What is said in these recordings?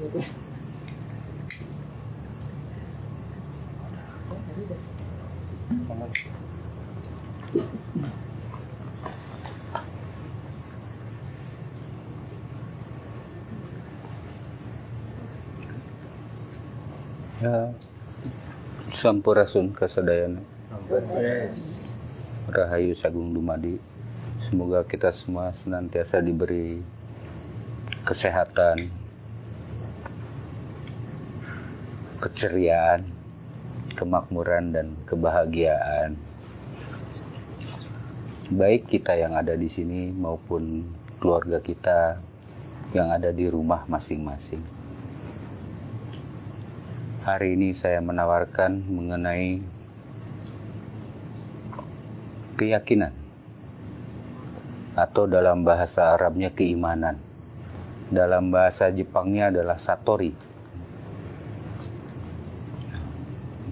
Ya, Sampurasun kasadayana. Rahayu Sagung Dumadi. Semoga kita semua senantiasa diberi kesehatan, keceriaan, kemakmuran, dan kebahagiaan. Baik kita yang ada di sini maupun keluarga kita yang ada di rumah masing-masing. Hari ini saya menawarkan mengenai keyakinan, atau dalam bahasa Arabnya keimanan. Dalam bahasa Jepangnya adalah satori.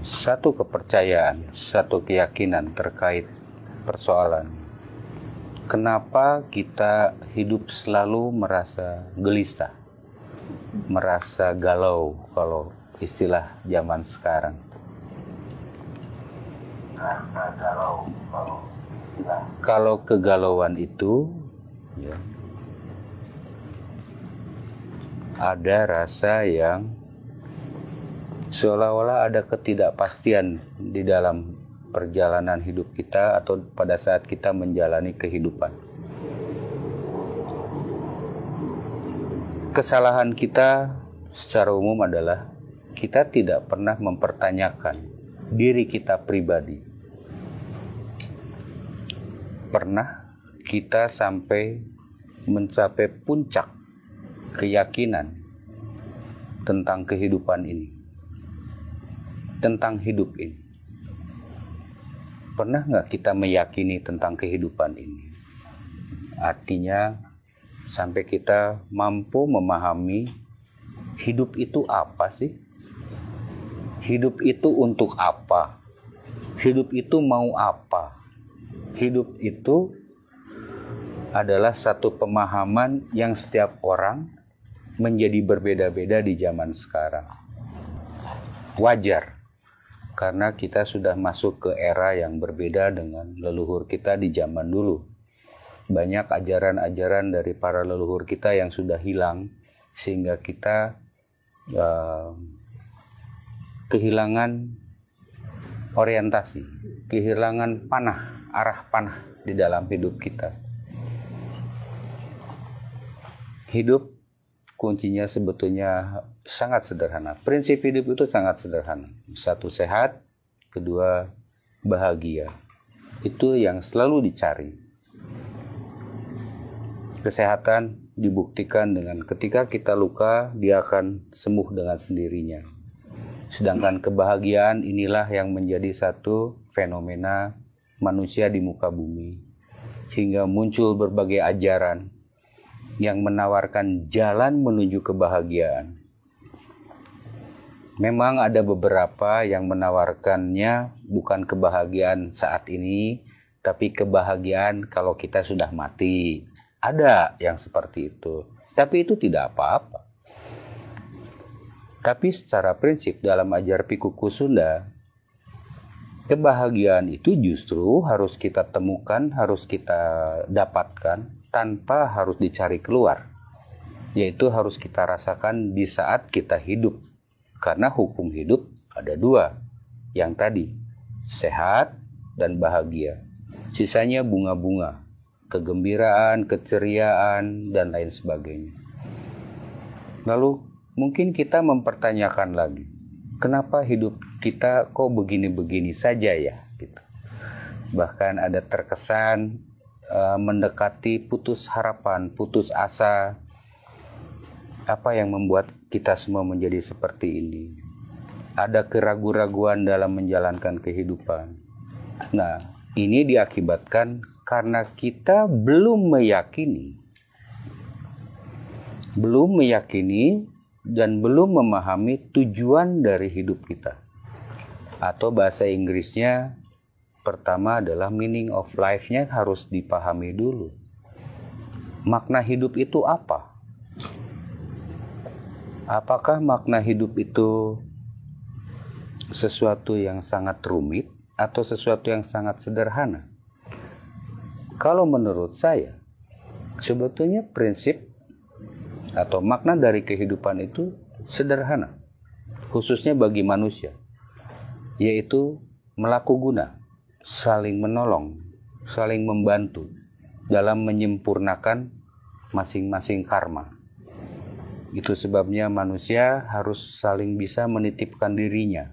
Satu kepercayaan, satu keyakinan terkait persoalan kenapa kita hidup selalu merasa gelisah, merasa galau kalau istilah zaman sekarang. Kalau kegalauan itu ya, ada rasa yang seolah-olah ada ketidakpastian di dalam perjalanan hidup kita atau pada saat kita menjalani kehidupan. Kesalahan kita secara umum adalah kita tidak pernah mempertanyakan diri kita pribadi. Pernah kita sampai mencapai puncak keyakinan tentang kehidupan ini, tentang hidup ini. Pernah nggak kita meyakini tentang kehidupan ini? Artinya sampai kita mampu memahami hidup itu apa sih? Hidup itu untuk apa? Hidup itu mau apa? Hidup itu adalah satu pemahaman yang setiap orang menjadi berbeda-beda di zaman sekarang. Wajar, karena kita sudah masuk ke era yang berbeda dengan leluhur kita di zaman dulu. Banyak ajaran-ajaran dari para leluhur kita yang sudah hilang, sehingga kita kehilangan orientasi, kehilangan arah panah di dalam hidup kita. Hidup kuncinya sebetulnya sangat sederhana. Prinsip hidup itu sangat sederhana. Satu, sehat. Kedua, bahagia. Itu yang selalu dicari. Kesehatan dibuktikan dengan ketika kita luka, dia akan sembuh dengan sendirinya. Sedangkan kebahagiaan inilah yang menjadi satu fenomena manusia di muka bumi. Hingga muncul berbagai ajaran yang menawarkan jalan menuju kebahagiaan. Memang ada beberapa yang menawarkannya bukan kebahagiaan saat ini, tapi kebahagiaan kalau kita sudah mati. Ada yang seperti itu. Tapi itu tidak apa-apa. Tapi secara prinsip dalam ajar Pikuku Sunda, kebahagiaan itu justru harus kita temukan, harus kita dapatkan tanpa harus dicari keluar. Yaitu harus kita rasakan di saat kita hidup. Karena hukum hidup ada dua. Yang tadi, sehat dan bahagia. Sisanya bunga-bunga, kegembiraan, keceriaan, dan lain sebagainya. Lalu mungkin kita mempertanyakan lagi, kenapa hidup kita kok begini-begini saja ya? Gitu. Bahkan ada terkesan mendekati putus harapan, putus asa. Apa yang membuat kita semua menjadi seperti ini? Ada keraguan-raguan dalam menjalankan kehidupan. Nah, ini diakibatkan karena kita belum meyakini dan belum memahami tujuan dari hidup kita. Atau bahasa Inggrisnya, pertama adalah meaning of life-nya harus dipahami dulu. Makna hidup itu apa? Apakah makna hidup itu sesuatu yang sangat rumit atau sesuatu yang sangat sederhana? Kalau menurut saya, sebetulnya prinsip atau makna dari kehidupan itu sederhana, khususnya bagi manusia, yaitu melaku guna, saling menolong, saling membantu dalam menyempurnakan masing-masing karma. Itu sebabnya manusia harus saling bisa menitipkan dirinya.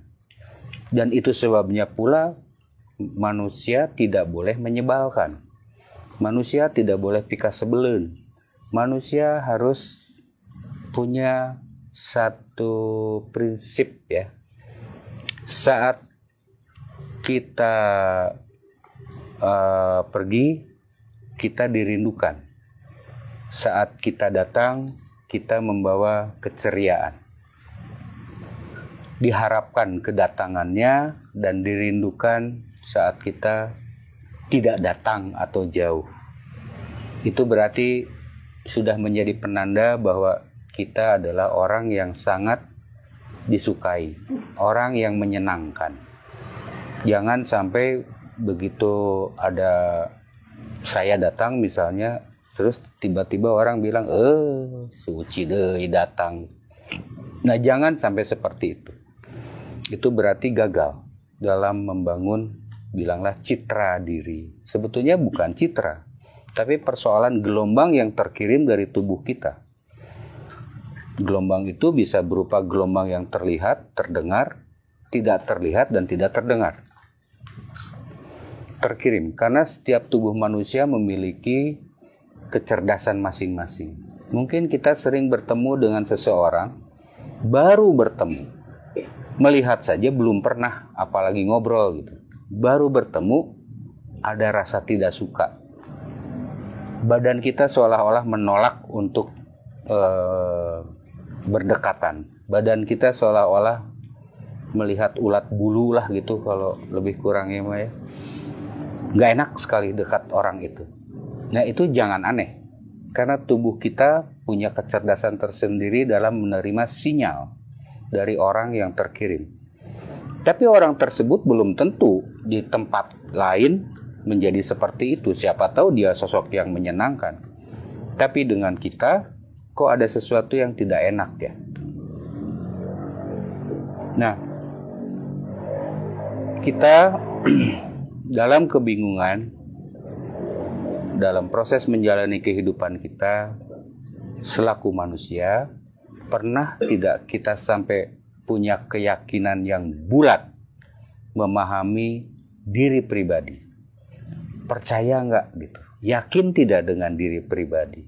Dan itu sebabnya pula manusia tidak boleh menyebalkan. Manusia tidak boleh pikas sebelun. Manusia harus punya satu prinsip ya. Saat kita pergi, kita dirindukan. Saat kita datang, kita membawa keceriaan. Diharapkan kedatangannya dan dirindukan saat kita tidak datang atau jauh. Itu berarti sudah menjadi penanda bahwa kita adalah orang yang sangat disukai, orang yang menyenangkan. Jangan sampai begitu ada saya datang misalnya, terus tiba-tiba orang bilang, suci deh datang. Nah, jangan sampai seperti itu. Itu berarti gagal dalam membangun, bilanglah, citra diri. Sebetulnya bukan citra, tapi persoalan gelombang yang terkirim dari tubuh kita. Gelombang itu bisa berupa gelombang yang terlihat, terdengar, tidak terlihat, dan tidak terdengar. Terkirim, karena setiap tubuh manusia memiliki kecerdasan masing-masing. Mungkin kita sering bertemu dengan seseorang, baru bertemu, melihat saja belum pernah, apalagi ngobrol gitu. Baru bertemu, ada rasa tidak suka. Badan kita seolah-olah menolak untuk berdekatan. Badan kita seolah-olah melihat ulat bulu lah gitu, kalau lebih kurangnya mah ya. Nggak enak sekali dekat orang itu. Nah, itu jangan aneh, karena tubuh kita punya kecerdasan tersendiri dalam menerima sinyal dari orang yang terkirim. Tapi orang tersebut belum tentu di tempat lain menjadi seperti itu. Siapa tahu dia sosok yang menyenangkan. Tapi dengan kita, kok ada sesuatu yang tidak enak ya. Nah, kita dalam kebingungan, dalam proses menjalani kehidupan kita selaku manusia, pernah tidak kita sampai punya keyakinan yang bulat memahami diri pribadi? Percaya nggak gitu? Yakin tidak dengan diri pribadi?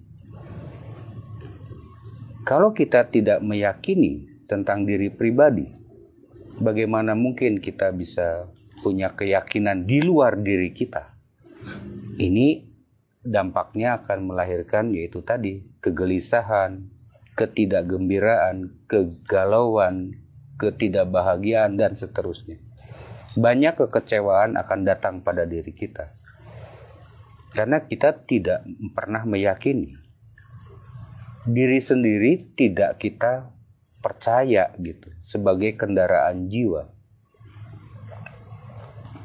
Kalau kita tidak meyakini tentang diri pribadi, bagaimana mungkin kita bisa punya keyakinan di luar diri kita? Ini dampaknya akan melahirkan yaitu tadi kegelisahan, ketidakgembiraan, kegalauan, ketidakbahagiaan, dan seterusnya. Banyak kekecewaan akan datang pada diri kita karena kita tidak pernah meyakini diri sendiri, tidak kita percaya gitu sebagai kendaraan jiwa.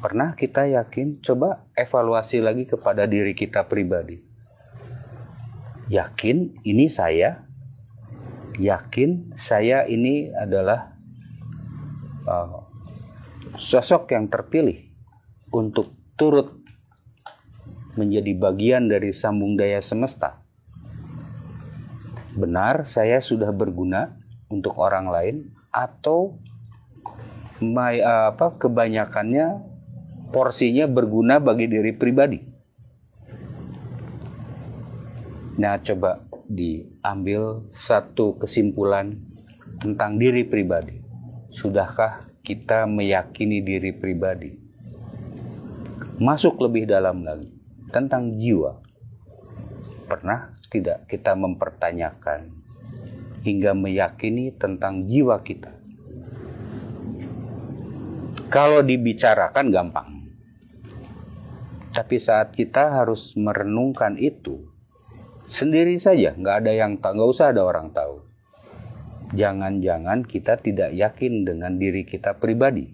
Pernah kita yakin? Coba evaluasi lagi kepada diri kita pribadi. Yakin ini saya? Yakin saya ini adalah sosok yang terpilih untuk turut menjadi bagian dari sambung daya semesta? Benar saya sudah berguna untuk orang lain, atau kebanyakannya porsinya berguna bagi diri pribadi? Nah, coba diambil satu kesimpulan tentang diri pribadi. Sudahkah kita meyakini diri pribadi? Masuk lebih dalam lagi tentang jiwa. Pernah tidak kita mempertanyakan hingga meyakini tentang jiwa kita? Kalau dibicarakan gampang, tapi saat kita harus merenungkan itu sendiri saja, nggak usah ada orang tahu. Jangan-jangan kita tidak yakin dengan diri kita pribadi.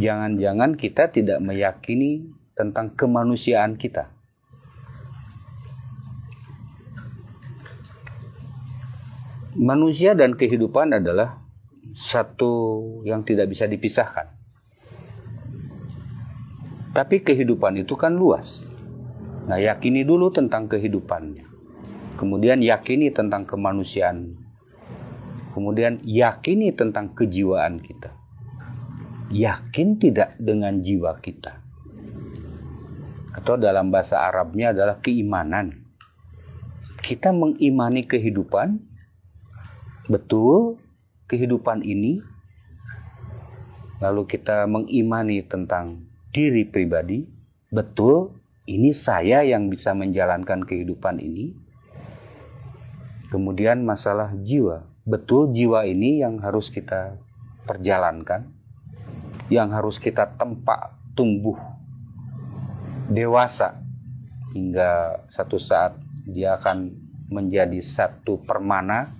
Jangan-jangan kita tidak meyakini tentang kemanusiaan kita. Manusia dan kehidupan adalah satu yang tidak bisa dipisahkan. Tapi kehidupan itu kan luas. Nah, yakini dulu tentang kehidupannya. Kemudian yakini tentang kemanusiaan. Kemudian yakini tentang kejiwaan kita. Yakin tidak dengan jiwa kita. Atau dalam bahasa Arabnya adalah keimanan. Kita mengimani kehidupan. Betul kehidupan ini. Lalu kita mengimani tentang diri pribadi. Betul ini saya yang bisa menjalankan kehidupan ini. Kemudian masalah jiwa. Betul jiwa ini yang harus kita perjalankan. Yang harus kita tempa tumbuh dewasa. Hingga satu saat dia akan menjadi satu permana.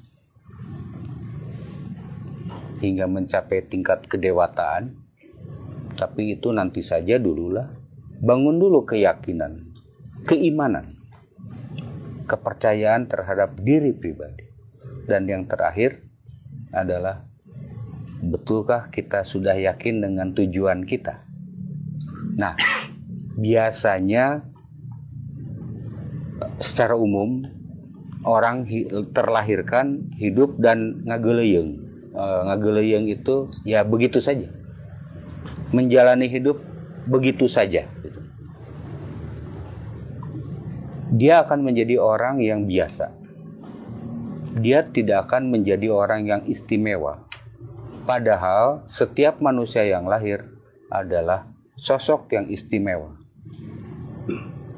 Hingga mencapai tingkat kedewataan. Tapi itu nanti saja dululah. Bangun dulu keyakinan, keimanan, kepercayaan terhadap diri pribadi. Dan yang terakhir adalah, betulkah kita sudah yakin dengan tujuan kita? Nah, biasanya secara umum orang terlahirkan hidup dan ngageleyeng. Ngageleyeng itu ya begitu saja. Menjalani hidup begitu saja. Dia akan menjadi orang yang biasa. Dia tidak akan menjadi orang yang istimewa. Padahal setiap manusia yang lahir adalah sosok yang istimewa.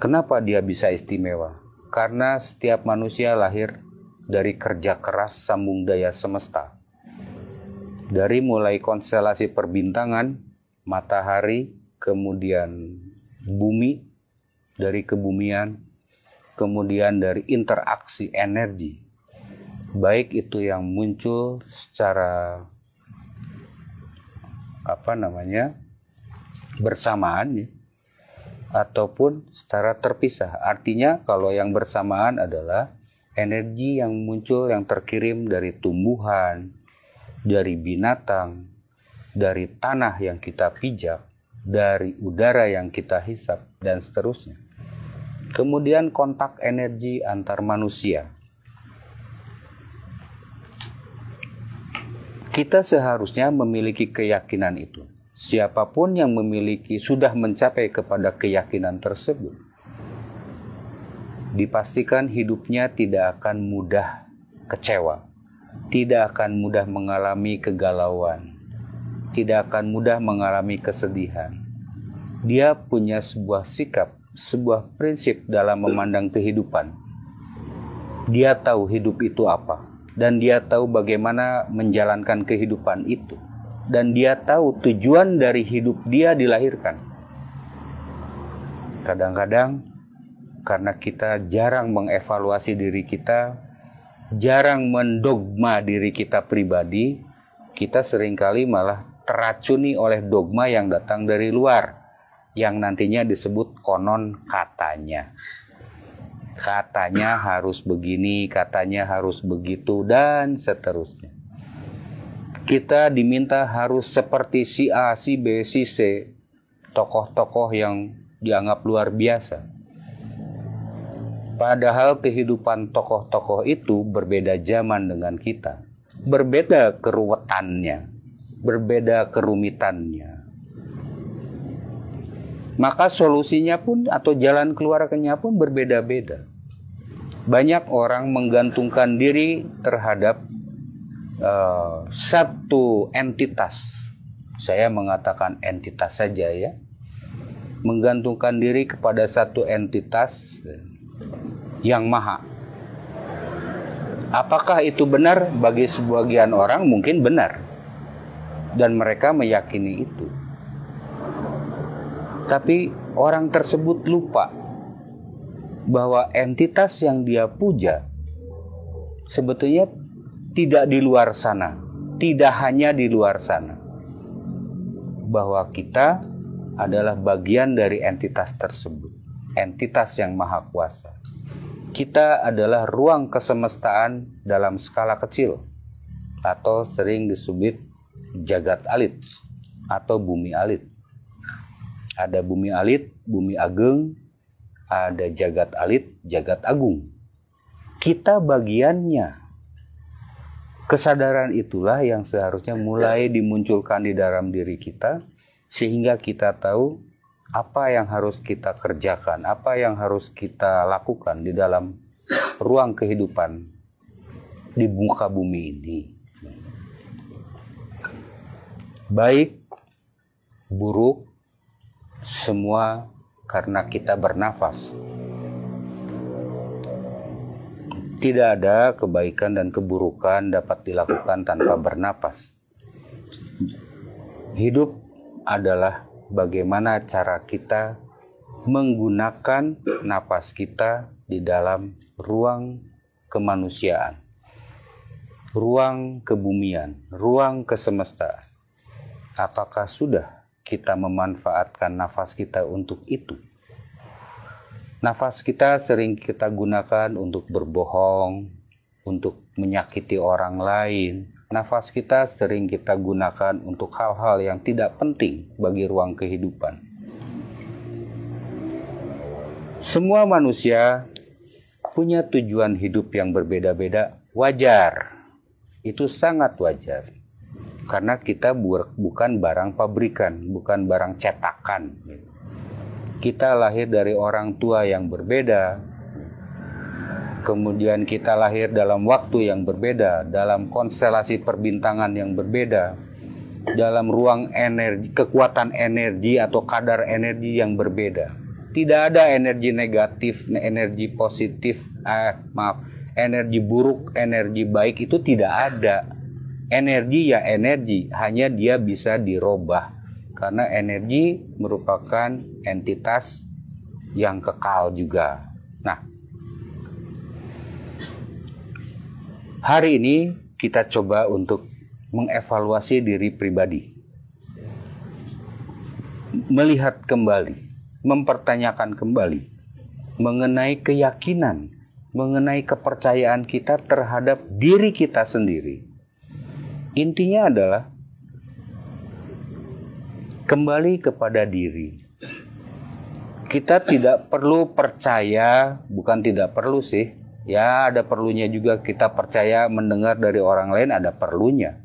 Kenapa dia bisa istimewa? Karena setiap manusia lahir dari kerja keras sambung daya semesta. Dari mulai konstelasi perbintangan, matahari, kemudian bumi, dari kebumian, kemudian dari interaksi energi. Baik itu yang muncul secara bersamaan ya, ataupun secara terpisah. Artinya kalau yang bersamaan adalah energi yang muncul, yang terkirim dari tumbuhan, dari binatang, dari tanah yang kita pijak, dari udara yang kita hisap, dan seterusnya. Kemudian kontak energi antar manusia. Kita seharusnya memiliki keyakinan itu. Siapapun yang sudah mencapai kepada keyakinan tersebut, dipastikan hidupnya tidak akan mudah kecewa, tidak akan mudah mengalami kegalauan, tidak akan mudah mengalami kesedihan. Dia punya sebuah sikap, sebuah prinsip dalam memandang kehidupan. Dia tahu hidup itu apa, dan dia tahu bagaimana menjalankan kehidupan itu. Dan dia tahu tujuan dari hidup dia dilahirkan. Kadang-kadang karena kita jarang mengevaluasi diri kita, jarang mendogma diri kita pribadi, kita seringkali malah teracuni oleh dogma yang datang dari luar, yang nantinya disebut konon katanya. Katanya harus begini, katanya harus begitu, dan seterusnya. Kita diminta harus seperti si A, si B, si C, tokoh-tokoh yang dianggap luar biasa. Padahal kehidupan tokoh-tokoh itu berbeda zaman dengan kita. Berbeda keruwetannya, berbeda kerumitannya. Maka solusinya pun atau jalan keluarnya pun berbeda-beda. Banyak orang menggantungkan diri terhadap satu entitas. Saya mengatakan entitas saja ya. Menggantungkan diri kepada satu entitas yang maha. Apakah itu benar? Bagi sebagian orang mungkin benar. Dan mereka meyakini itu. Tapi orang tersebut lupa bahwa entitas yang dia puja sebetulnya tidak di luar sana, tidak hanya di luar sana, bahwa kita adalah bagian dari entitas tersebut, entitas yang maha kuasa. Kita adalah ruang kesemestaan dalam skala kecil, atau sering disebut jagat alit atau bumi alit. Ada bumi alit, bumi ageng, ada jagat alit, jagat agung. Kita bagiannya. Kesadaran itulah yang seharusnya mulai dimunculkan di dalam diri kita, sehingga kita tahu apa yang harus kita kerjakan, apa yang harus kita lakukan di dalam ruang kehidupan di muka bumi ini. Baik, buruk, semua karena kita bernafas. Tidak ada kebaikan dan keburukan dapat dilakukan tanpa bernafas. Hidup adalah bagaimana cara kita menggunakan napas kita di dalam ruang kemanusiaan, ruang kebumian, ruang kesemestaan. Apakah sudah kita memanfaatkan nafas kita untuk itu? Nafas kita sering kita gunakan untuk berbohong, untuk menyakiti orang lain. Nafas kita sering kita gunakan untuk hal-hal yang tidak penting bagi ruang kehidupan. Semua manusia punya tujuan hidup yang berbeda-beda, wajar. Itu sangat wajar. Karena kita bukan barang pabrikan, bukan barang cetakan. Kita lahir dari orang tua yang berbeda. Kemudian kita lahir dalam waktu yang berbeda, dalam konstelasi perbintangan yang berbeda, dalam ruang energi, kekuatan energi atau kadar energi yang berbeda. Tidak ada energi negatif, energi positif, energi buruk, energi baik, itu tidak ada. Energi ya energi, hanya dia bisa dirubah. Karena energi merupakan entitas yang kekal juga. Nah, hari ini kita coba untuk mengevaluasi diri pribadi. Melihat kembali, mempertanyakan kembali mengenai keyakinan, mengenai kepercayaan kita terhadap diri kita sendiri. Intinya adalah kembali kepada diri. Kita tidak perlu percaya, bukan tidak perlu sih, ya ada perlunya juga kita percaya mendengar dari orang lain, ada perlunya.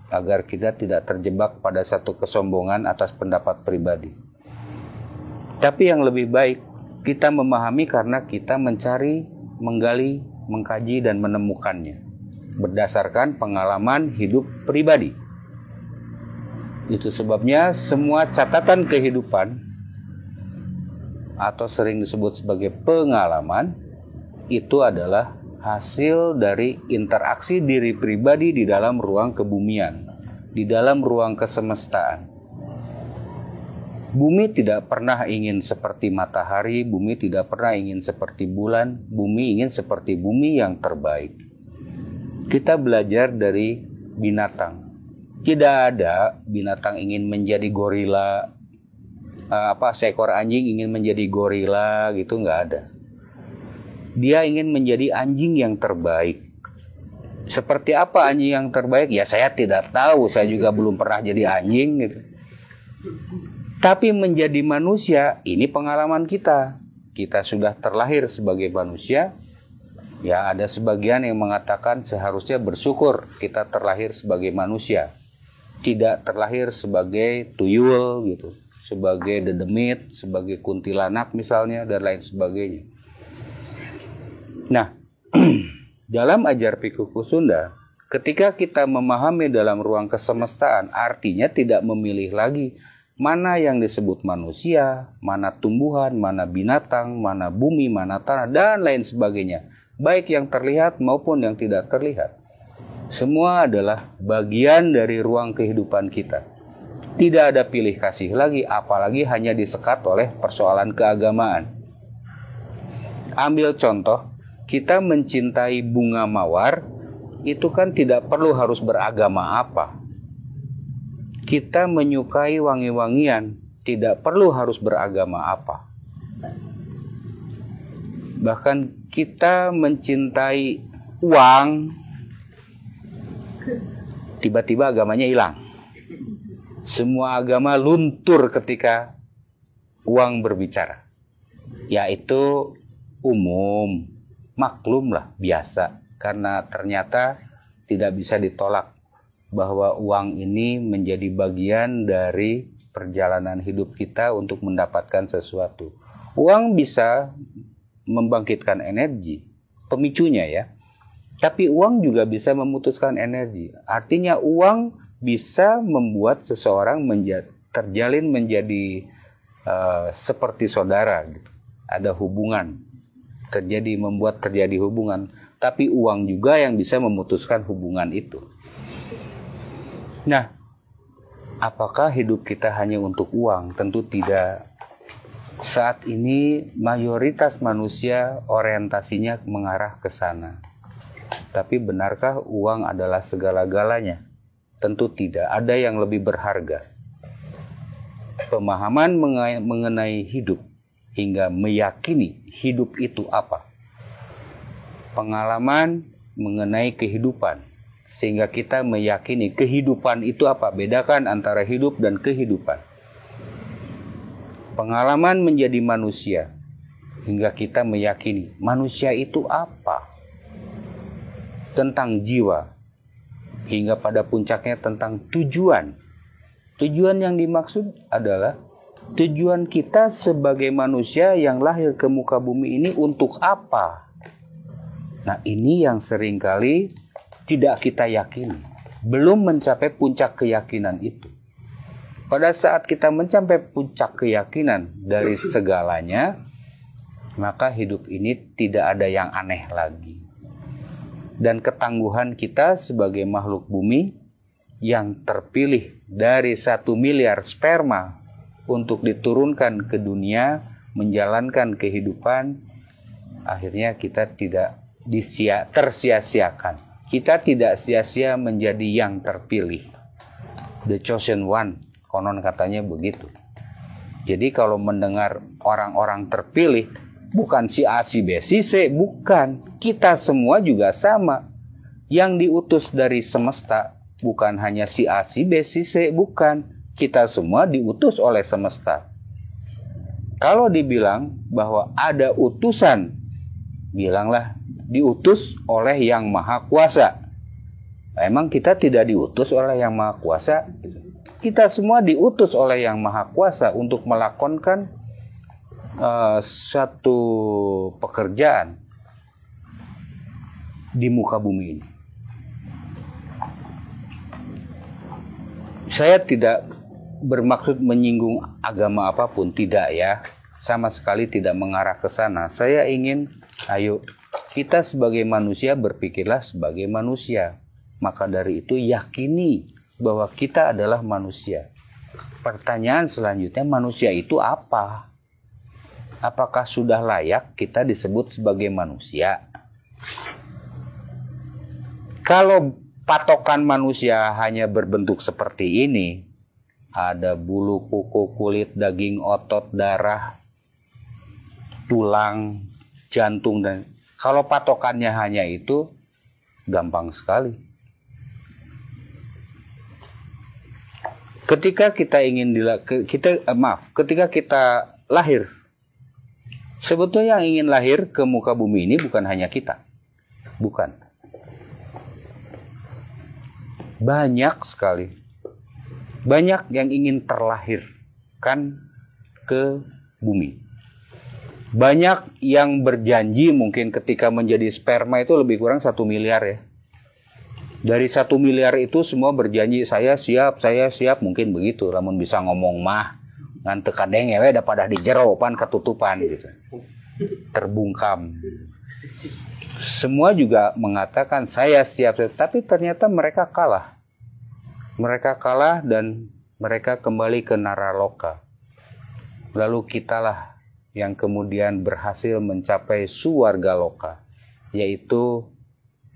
Agar kita tidak terjebak pada satu kesombongan atas pendapat pribadi. Tapi yang lebih baik, kita memahami karena kita mencari, menggali, mengkaji, dan menemukannya. Berdasarkan pengalaman hidup pribadi. Itu sebabnya semua catatan kehidupan, atau sering disebut sebagai pengalaman, itu adalah hasil dari interaksi diri pribadi di dalam ruang kebumian, di dalam ruang kesemestaan. Bumi tidak pernah ingin seperti matahari, bumi tidak pernah ingin seperti bulan, bumi ingin seperti bumi yang terbaik. Kita belajar dari binatang. Tidak ada binatang ingin menjadi gorila, seekor anjing ingin menjadi gorila gitu, nggak ada. Dia ingin menjadi anjing yang terbaik. Seperti apa anjing yang terbaik? Ya saya tidak tahu, saya juga belum pernah jadi anjing gitu. Tapi menjadi manusia, ini pengalaman kita. Kita sudah terlahir sebagai manusia. Ya ada sebagian yang mengatakan seharusnya bersyukur kita terlahir sebagai manusia. Tidak terlahir sebagai tuyul gitu, sebagai dedemit, sebagai kuntilanak misalnya, dan lain sebagainya. Nah, dalam ajar Pikuku Sunda, ketika kita memahami dalam ruang kesemestaan, artinya tidak memilih lagi mana yang disebut manusia, mana tumbuhan, mana binatang, mana bumi, mana tanah, dan lain sebagainya. Baik yang terlihat maupun yang tidak terlihat. Semua adalah bagian dari ruang kehidupan kita. Tidak ada pilih kasih lagi, apalagi hanya disekat oleh persoalan keagamaan. Ambil contoh, kita mencintai bunga mawar itu kan tidak perlu harus beragama apa. Kita menyukai wangi-wangian, tidak perlu harus beragama apa. Bahkan kita mencintai uang, tiba-tiba agamanya hilang. Semua agama luntur ketika uang berbicara. Yaitu umum, maklum lah, biasa. Karena ternyata tidak bisa ditolak bahwa uang ini menjadi bagian dari perjalanan hidup kita untuk mendapatkan sesuatu. Uang bisa membangkitkan energi, pemicunya ya. Tapi uang juga bisa memutuskan energi. Artinya uang bisa membuat seseorang terjalin menjadi seperti saudara gitu. Ada hubungan, membuat terjadi hubungan. Tapi uang juga yang bisa memutuskan hubungan itu. Nah, apakah hidup kita hanya untuk uang? Tentu tidak. Saat ini mayoritas manusia orientasinya mengarah ke sana. Tapi benarkah uang adalah segala-galanya? Tentu tidak. Ada yang lebih berharga. Pemahaman mengenai hidup hingga meyakini hidup itu apa. Pengalaman mengenai kehidupan sehingga kita meyakini kehidupan itu apa. Bedakan antara hidup dan kehidupan. Pengalaman menjadi manusia hingga kita meyakini manusia itu apa. Tentang jiwa hingga pada puncaknya tentang tujuan. Tujuan yang dimaksud adalah tujuan kita sebagai manusia yang lahir ke muka bumi ini untuk apa? Nah, ini yang seringkali tidak kita yakini. Belum mencapai puncak keyakinan itu. Pada saat kita mencapai puncak keyakinan dari segalanya, maka hidup ini tidak ada yang aneh lagi. Dan ketangguhan kita sebagai makhluk bumi yang terpilih dari 1 miliar sperma untuk diturunkan ke dunia, menjalankan kehidupan, akhirnya kita tidak tersia-siakan. Kita tidak sia-sia menjadi yang terpilih. The chosen one, konon katanya begitu. Jadi kalau mendengar orang-orang terpilih, bukan si A, si B, si C, bukan. Kita semua juga sama. Yang diutus dari semesta, bukan hanya si A, si B, si C, bukan. Kita semua diutus oleh semesta. Kalau dibilang bahwa ada utusan, bilanglah diutus oleh Yang Maha Kuasa. Emang kita tidak diutus oleh Yang Maha Kuasa? Kita semua diutus oleh Yang Maha Kuasa untuk melakukan satu pekerjaan di muka bumi ini. Saya tidak bermaksud menyinggung agama apapun, tidak ya. Sama sekali tidak mengarah ke sana. Saya ingin, ayo kita sebagai manusia berpikirlah sebagai manusia. Maka dari itu yakini bahwa kita adalah manusia. Pertanyaan selanjutnya, manusia itu apa? Apakah sudah layak kita disebut sebagai manusia? Kalau patokan manusia hanya berbentuk seperti ini, ada bulu, kuku, kulit, daging, otot, darah, tulang, jantung, dan kalau patokannya hanya itu, gampang sekali. Ketika kita ketika kita lahir, sebetulnya yang ingin lahir ke muka bumi ini bukan hanya kita. Bukan. Banyak sekali. Banyak yang ingin terlahirkan ke bumi. Banyak yang berjanji mungkin ketika menjadi sperma itu lebih kurang 1 miliar ya. Dari 1 miliar itu semua berjanji saya siap, mungkin begitu. Namun bisa ngomong mah ngan teu kadeng we da padah di jero pan ketutupan gitu. Terbungkam. Semua juga mengatakan saya siap, tapi ternyata mereka kalah. Mereka kalah dan mereka kembali ke Naraloka. Lalu kitalah yang kemudian berhasil mencapai Suwargaloka, yaitu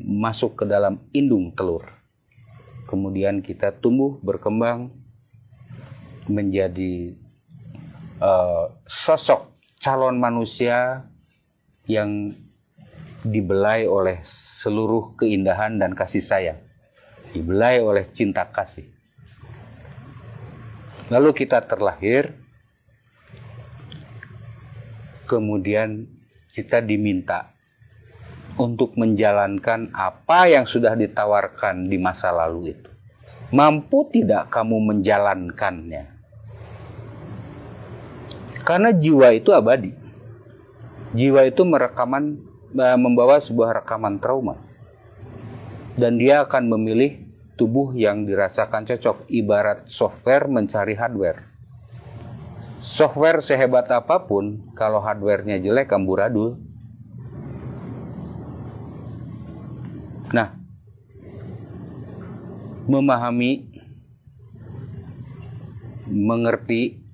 masuk ke dalam indung telur. Kemudian kita tumbuh, berkembang, menjadi sosok calon manusia yang dibelai oleh seluruh keindahan dan kasih sayang, dibelai oleh cinta kasih. Lalu kita terlahir, kemudian kita diminta untuk menjalankan apa yang sudah ditawarkan di masa lalu itu. Mampu tidak kamu menjalankannya? Karena jiwa itu abadi. Jiwa itu membawa sebuah rekaman trauma. Dan dia akan memilih tubuh yang dirasakan cocok. Ibarat software mencari hardware. Software sehebat apapun, kalau hardware-nya jelek, amburadul. Nah, memahami, mengerti,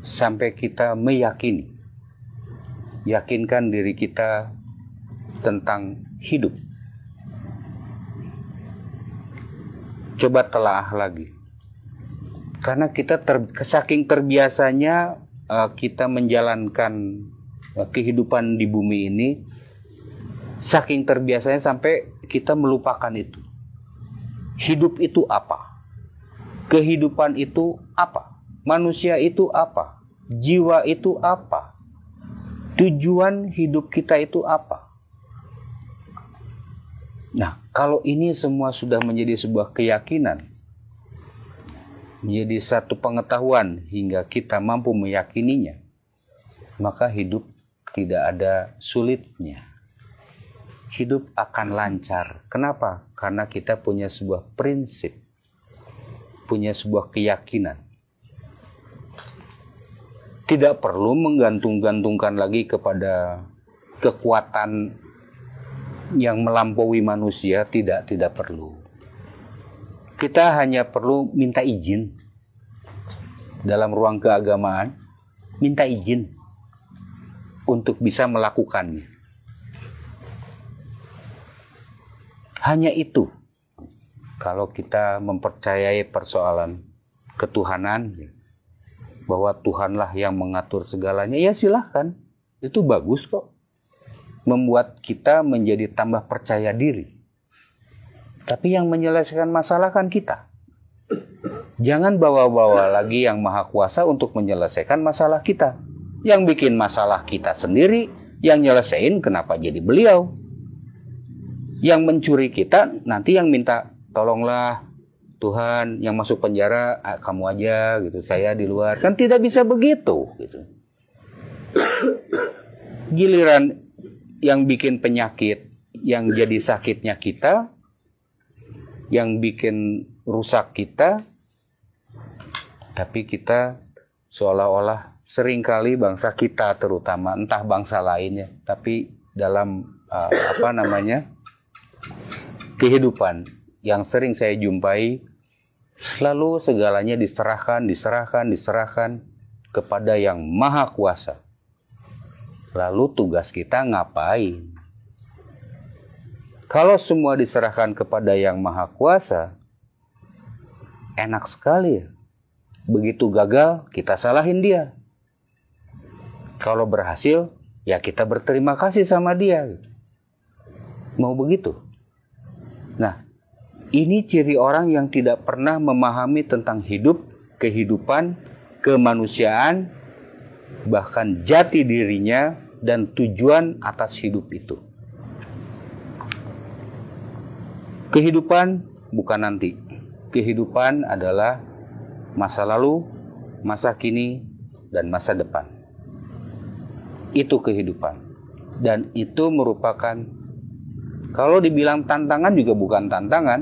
sampai kita meyakini, yakinkan diri kita tentang hidup. Coba telaah lagi, karena kita saking terbiasanya kita menjalankan kehidupan di bumi ini, saking terbiasanya sampai kita melupakan itu. Hidup itu apa? Kehidupan itu apa? Manusia itu apa? Jiwa itu apa? Tujuan hidup kita itu apa? Nah, kalau ini semua sudah menjadi sebuah keyakinan, menjadi satu pengetahuan hingga kita mampu meyakininya, maka hidup tidak ada sulitnya. Hidup akan lancar. Kenapa? Karena kita punya sebuah prinsip, punya sebuah keyakinan. Tidak perlu menggantung-gantungkan lagi kepada kekuatan yang melampaui manusia, tidak perlu. Kita hanya perlu minta izin dalam ruang keagamaan, minta izin untuk bisa melakukannya. Hanya itu. Kalau kita mempercayai persoalan ketuhanan, bahwa Tuhanlah yang mengatur segalanya, ya silahkan. Itu bagus kok. Membuat kita menjadi tambah percaya diri. Tapi yang menyelesaikan masalah kan kita. Jangan bawa-bawa lagi yang maha kuasa untuk menyelesaikan masalah kita. Yang bikin masalah kita sendiri, yang nyelesain kenapa jadi beliau. Yang mencuri kita, nanti yang minta, tolonglah Tuhan, yang masuk penjara kamu aja gitu, saya di luar. Kan tidak bisa begitu gitu. Giliran yang bikin penyakit, yang jadi sakitnya kita, yang bikin rusak kita, tapi kita seolah-olah seringkali bangsa kita terutama, entah bangsa lainnya, tapi dalam kehidupan yang sering saya jumpai, selalu segalanya diserahkan kepada yang maha kuasa. Lalu tugas kita ngapain? Kalau semua diserahkan kepada yang maha kuasa, enak sekali ya. Begitu gagal, kita salahin dia. Kalau berhasil, ya kita berterima kasih sama dia. Mau begitu? Nah, ini ciri orang yang tidak pernah memahami tentang hidup, kehidupan, kemanusiaan, bahkan jati dirinya dan tujuan atas hidup itu. Kehidupan bukan nanti. Kehidupan adalah masa lalu, masa kini, dan masa depan. Itu kehidupan. Dan itu merupakan, kalau dibilang tantangan juga bukan tantangan,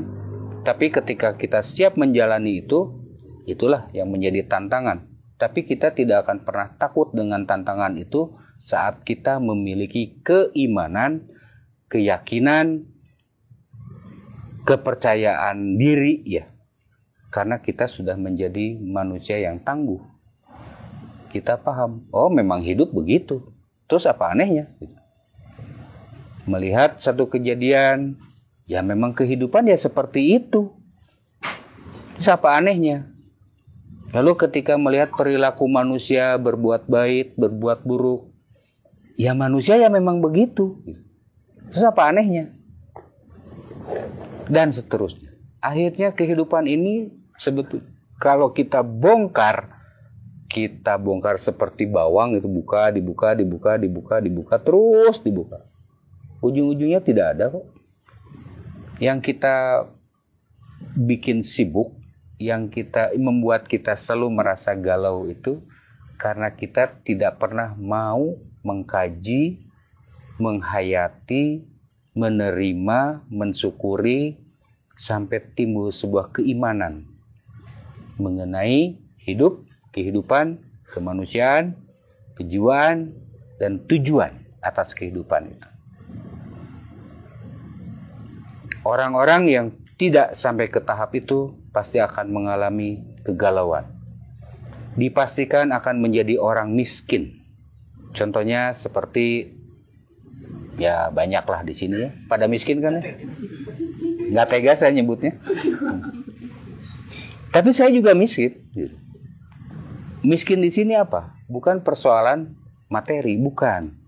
tapi ketika kita siap menjalani itu, itulah yang menjadi tantangan. Tapi kita tidak akan pernah takut dengan tantangan itu saat kita memiliki keimanan, keyakinan, kepercayaan diri ya. Karena kita sudah menjadi manusia yang tangguh. Kita paham, oh memang hidup begitu. Terus apa anehnya? Melihat satu kejadian, ya memang kehidupan ya seperti itu. Terus apa anehnya? Lalu ketika melihat perilaku manusia berbuat baik, berbuat buruk, ya manusia ya memang begitu. Terus apa anehnya? Dan seterusnya. Akhirnya kehidupan ini sebetulnya kalau kita bongkar seperti bawang, itu dibuka, terus dibuka. Ujung-ujungnya tidak ada kok. Yang kita bikin sibuk, yang membuat kita selalu merasa galau itu karena kita tidak pernah mau mengkaji, menghayati, menerima, mensyukuri, sampai timbul sebuah keimanan mengenai hidup, kehidupan, kemanusiaan, kejiwaan, dan tujuan atas kehidupan itu. Orang-orang yang tidak sampai ke tahap itu pasti akan mengalami kegalauan. Dipastikan akan menjadi orang miskin. Contohnya seperti, ya banyaklah di sini ya, pada miskin kan ya. Nggak tega saya nyebutnya. Tapi saya juga miskin. Miskin di sini apa? Bukan persoalan materi, bukan.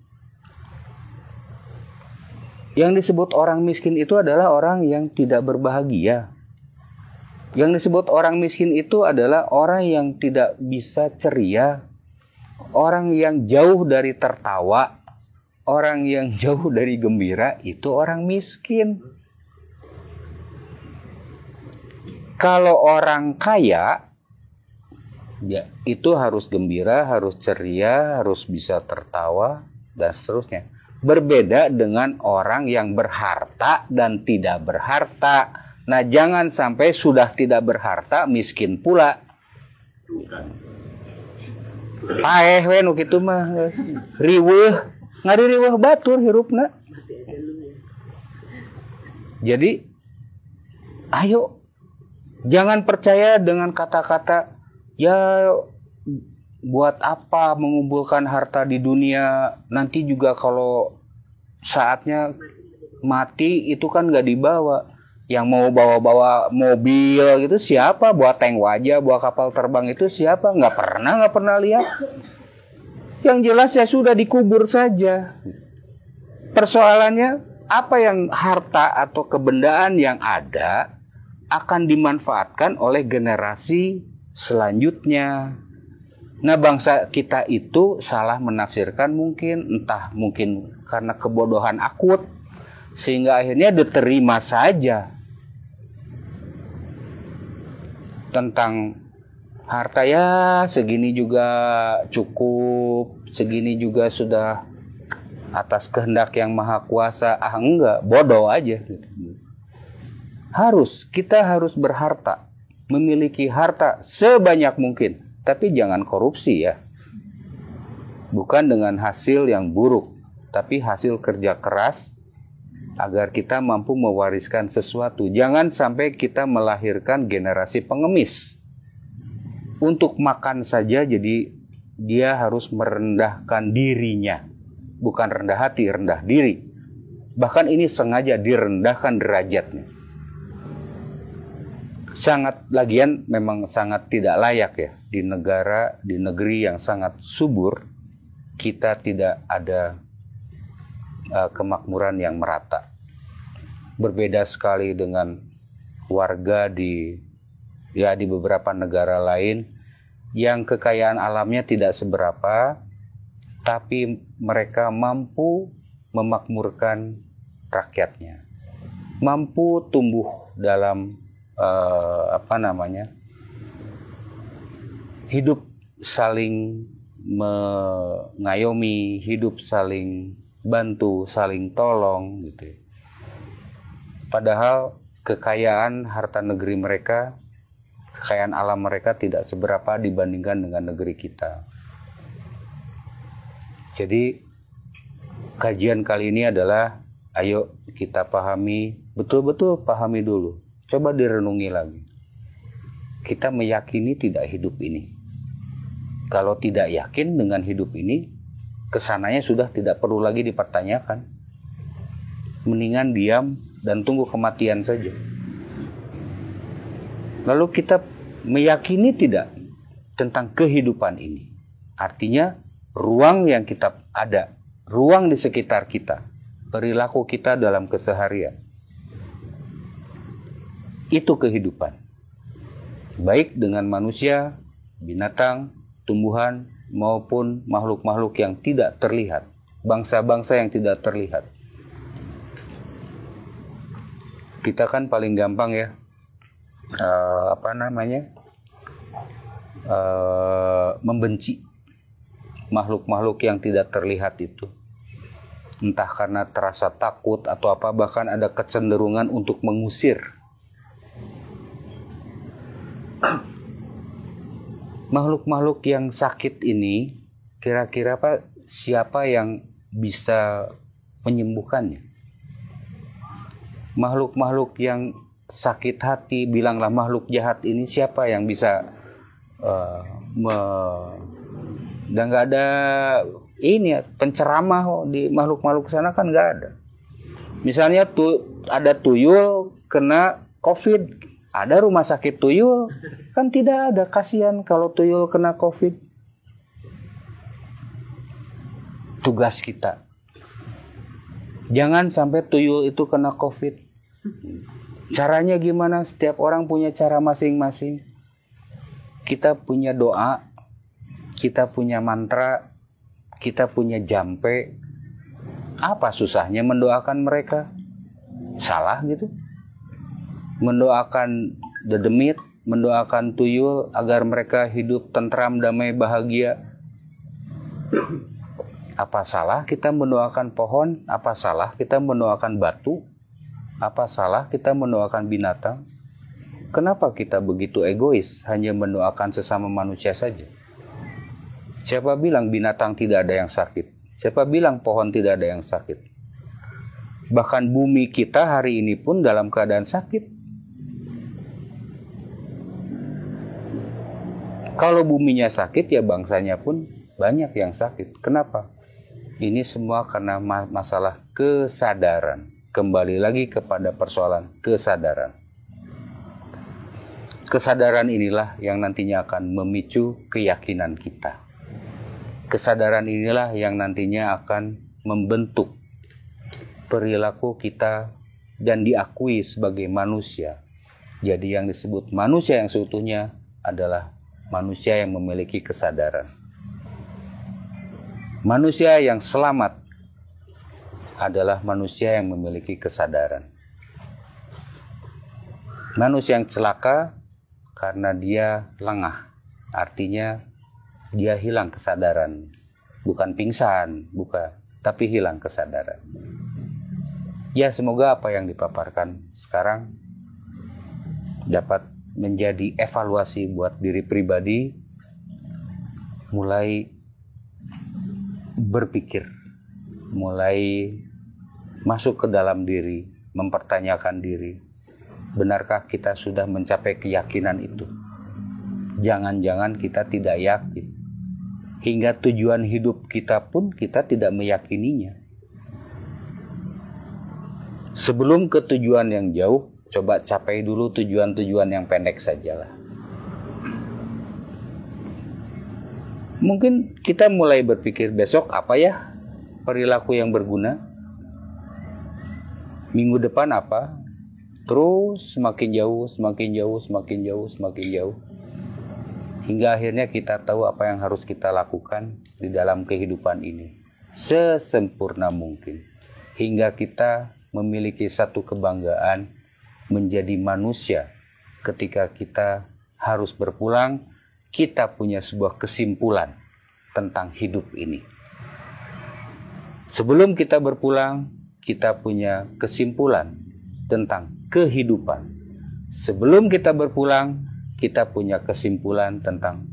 Yang disebut orang miskin itu adalah orang yang tidak berbahagia. Yang disebut orang miskin itu adalah orang yang tidak bisa ceria, orang yang jauh dari tertawa, orang yang jauh dari gembira, itu orang miskin. Kalau orang kaya, ya itu harus gembira, harus ceria, harus bisa tertawa, dan seterusnya. Berbeda dengan orang yang berharta dan tidak berharta. Nah, jangan sampai sudah tidak berharta miskin pula. Paeh we nu kitu mah riweuh, ngari riweuh batur hirupna. Jadi ayo jangan percaya dengan kata-kata ya buat apa mengumpulkan harta di dunia, nanti juga kalau saatnya mati itu kan gak dibawa. Yang mau bawa-bawa mobil gitu siapa? Bawa tank wajah, bawa kapal terbang itu siapa? Gak pernah lihat. Yang jelas ya sudah dikubur saja. Persoalannya apa yang harta atau kebendaan yang ada akan dimanfaatkan oleh generasi selanjutnya. Nah, bangsa kita itu salah menafsirkan mungkin karena kebodohan akut sehingga akhirnya diterima saja tentang harta ya segini juga cukup, segini juga sudah atas kehendak yang maha kuasa. Enggak, bodoh aja. Kita harus berharta, memiliki harta sebanyak mungkin. Tapi jangan korupsi ya. Bukan dengan hasil yang buruk, tapi hasil kerja keras agar kita mampu mewariskan sesuatu. Jangan sampai kita melahirkan generasi pengemis. Untuk makan saja jadi dia harus merendahkan dirinya. Bukan rendah hati, rendah diri. Bahkan ini sengaja direndahkan derajatnya. Memang sangat tidak layak ya di negeri yang sangat subur kita tidak ada kemakmuran yang merata. Berbeda sekali dengan warga di beberapa negara lain yang kekayaan alamnya tidak seberapa, tapi mereka mampu memakmurkan rakyatnya, mampu tumbuh dalam hidup saling mengayomi, hidup saling bantu, saling tolong gitu. Padahal kekayaan harta negeri mereka, kekayaan alam mereka tidak seberapa dibandingkan dengan negeri kita. Jadi kajian kali ini adalah ayo kita pahami, betul-betul pahami dulu. Coba direnungi lagi. Kita meyakini tidak hidup ini. Kalau tidak yakin dengan hidup ini, kesananya sudah tidak perlu lagi dipertanyakan. Mendingan diam dan tunggu kematian saja. Lalu kita meyakini tidak tentang kehidupan ini. Artinya ruang yang kita ada, ruang di sekitar kita, perilaku kita dalam keseharian, itu kehidupan. Baik dengan manusia, binatang, tumbuhan, maupun makhluk-makhluk yang tidak terlihat, bangsa-bangsa yang tidak terlihat. Kita kan paling gampang ya, membenci makhluk-makhluk yang tidak terlihat itu. Entah karena terasa takut atau apa, bahkan ada kecenderungan untuk mengusir. Makhluk-makhluk yang sakit ini, kira-kira siapa yang bisa menyembuhkannya? Makhluk-makhluk yang sakit hati, bilanglah makhluk jahat ini, siapa yang bisa dan nggak ada ini penceramah di makhluk-makhluk sana kan nggak ada. Misalnya ada tuyul kena COVID, ada rumah sakit tuyul, kan tidak ada. Kasihan kalau tuyul kena COVID. Tugas kita, jangan sampai tuyul itu kena COVID. Caranya gimana? Setiap orang punya cara masing-masing. Kita punya doa, kita punya mantra, kita punya jampe. Apa susahnya mendoakan mereka? Salah gitu? Mendoakan dedemit, mendoakan tuyul agar mereka hidup tentram, damai, bahagia. Apa salah kita mendoakan pohon? Apa salah kita mendoakan batu? Apa salah kita mendoakan binatang? Kenapa kita begitu egois, hanya mendoakan sesama manusia saja? Siapa bilang binatang tidak ada yang sakit? Siapa bilang pohon tidak ada yang sakit? Bahkan bumi kita hari ini pun dalam keadaan sakit. Kalau buminya sakit, ya bangsanya pun banyak yang sakit. Kenapa? Ini semua karena masalah kesadaran. Kembali lagi kepada persoalan kesadaran. Kesadaran inilah yang nantinya akan memicu keyakinan kita. Kesadaran inilah yang nantinya akan membentuk perilaku kita dan diakui sebagai manusia. Jadi yang disebut manusia yang seutuhnya adalah manusia yang memiliki kesadaran. Manusia yang selamat adalah manusia yang memiliki kesadaran. Manusia yang celaka karena dia lengah, artinya dia hilang kesadaran. Bukan pingsan, bukan, tapi hilang kesadaran. Ya, semoga apa yang dipaparkan sekarang dapat menjadi evaluasi buat diri pribadi, mulai berpikir, mulai masuk ke dalam diri, mempertanyakan diri. Benarkah kita sudah mencapai keyakinan itu? Jangan-jangan kita tidak yakin. Hingga tujuan hidup kita pun kita tidak meyakininya. Sebelum ke tujuan yang jauh, coba capai dulu tujuan-tujuan yang pendek sajalah. Mungkin kita mulai berpikir besok apa ya perilaku yang berguna? Minggu depan apa? Terus semakin jauh, semakin jauh, semakin jauh, semakin jauh. Hingga akhirnya kita tahu apa yang harus kita lakukan di dalam kehidupan ini. Sesempurna mungkin. Hingga kita memiliki satu kebanggaan menjadi manusia. Ketika kita harus berpulang, kita punya sebuah kesimpulan tentang hidup ini. Sebelum kita berpulang, kita punya kesimpulan tentang kehidupan. Sebelum kita berpulang, kita punya kesimpulan tentang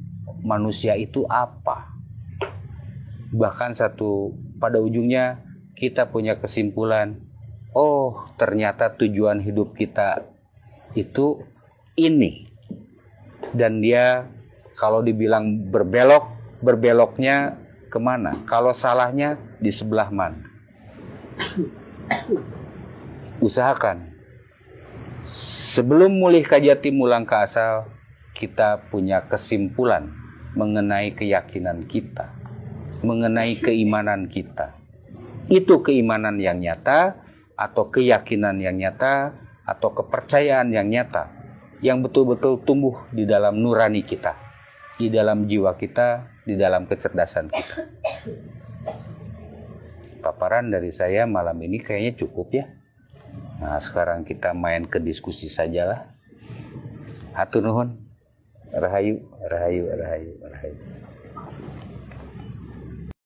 manusia itu apa. Bahkan pada ujungnya kita punya kesimpulan, oh ternyata tujuan hidup kita itu ini. Dan dia kalau dibilang berbeloknya kemana? Kalau salahnya di sebelah mana? usahakan sebelum mulih ka jati mulang ka asal, kita punya kesimpulan mengenai keyakinan kita, mengenai keimanan kita. Itu keimanan yang nyata, atau keyakinan yang nyata, atau kepercayaan yang nyata, yang betul-betul tumbuh di dalam nurani kita, di dalam jiwa kita, di dalam kecerdasan kita. Paparan dari saya malam ini kayaknya cukup ya. Nah, sekarang kita main ke diskusi sajalah. Hatur nuhun. Rahayu, rahayu, rahayu, rahayu.